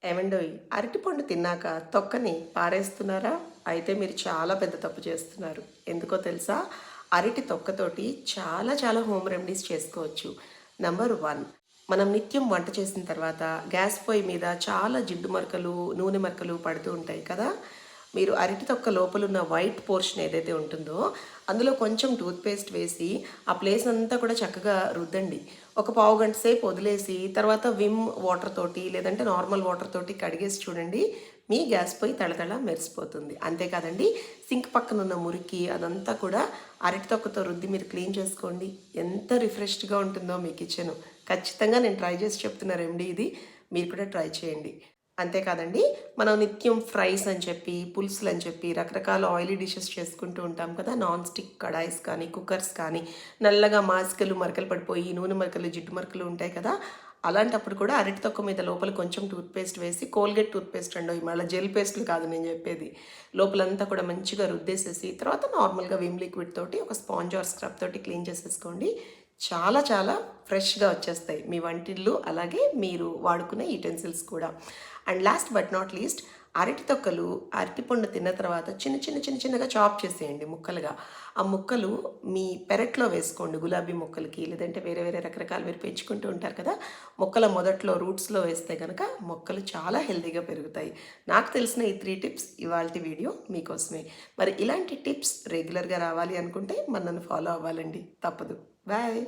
ఏమండోయ్! అరటిపండు తిన్నాక తొక్కని పారేస్తున్నారా? అయితే మీరు చాలా పెద్ద తప్పు చేస్తున్నారు. ఎందుకో తెలుసా? అరటి తొక్కతోటి చాలా చాలా హోమ్ రెమెడీస్ చేసుకోవచ్చు. నంబర్ 1, మనం నిత్యం వంట చేసిన తర్వాత గ్యాస్ పొయ్యి మీద చాలా జిడ్డు మరకలు, నూనె మరకలు పడుతూ ఉంటాయి కదా! మీరు అరటి తొక్క లోపలున్న వైట్ పోర్షన్ ఏదైతే ఉంటుందో అందులో కొంచెం టూత్‌పేస్ట్ వేసి ఆ ప్లేస్ అంతా కూడా చక్కగా రుద్దండి. ఒక పావుగంట సేపు వదిలేసి తర్వాత విమ్ వాటర్ తోటి లేదంటే నార్మల్ వాటర్ తోటి కడిగేసి చూడండి. మీ గ్యాస్ పొయ్యి తళతళ మెరిసిపోతుంది. అంతే కాదండి, సింక్ పక్కన ఉన్న మురికి అదంతా కూడా అరటి తొక్కతో రుద్ది మీరు క్లీన్ చేసుకోండి. ఎంత రిఫ్రెష్డ్‌గా ఉంటుందో మీ కిచెను. ఖచ్చితంగా నేను ట్రై చేసి చెప్తున్న రెమెడీ ఇది. మీరు కూడా ట్రై చేయండి. అంతేకాదండి, మనం నిత్యం ఫ్రైస్ అని చెప్పి, పులుసులు అని చెప్పి రకరకాల ఆయిలీ డిషెస్ చేసుకుంటూ ఉంటాం కదా! నాన్ స్టిక్ కడాయిస్ కానీ, కుక్కర్స్ కానీ నల్లగా మాసికలు, మరకలు పడిపోయి నూనె మరకలు, జిడ్డు మరకలు ఉంటాయి కదా! అలాంటప్పుడు కూడా అరటి తొక్క మీద లోపల కొంచెం టూత్‌పేస్ట్ వేసి, కోల్గేట్ టూత్‌పేస్ట్ అండోయ్! మళ్ళా జెల్ పేస్టులు కాదు నేను చెప్పేది. లోపలంతా కూడా మంచిగా రుద్దేసేసి, తర్వాత నార్మల్‌గా విమ్ లిక్విడ్ తోటి ఒక స్పాంజ్ ఆర్ స్క్రబ్ తోటి క్లీన్ చేసేసుకోండి. చాలా చాలా ఫ్రెష్‌గా వచ్చేస్తాయి మీ వంటిల్లు, అలాగే మీరు వాడుకునే యుటెన్సిల్స్ కూడా. And last but not least, అరటి తొక్కలు అరటిపండు తిన్న తర్వాత చిన్నగా చాప్ చేసేయండి ముక్కలుగా. ఆ ముక్కలు మీ పెరట్లో వేసుకోండి. గులాబీ మొక్కలకి లేదంటే వేరే వేరే రకరకాలు మీరు పెంచుకుంటూ ఉంటారు కదా! మొక్కల మొదట్లో రూట్స్‌లో వేస్తే గనక మొక్కలు చాలా హెల్తీగా పెరుగుతాయి. నాకు తెలిసిన ఈ 3 టిప్స్ ఇవాల్టి వీడియో మీకోసమే. మరి ఇలాంటి టిప్స్ రెగ్యులర్‌గా రావాలి అనుకుంటే మరి నన్ను ఫాలో అవ్వాలండి. తప్పదు. బాయ్.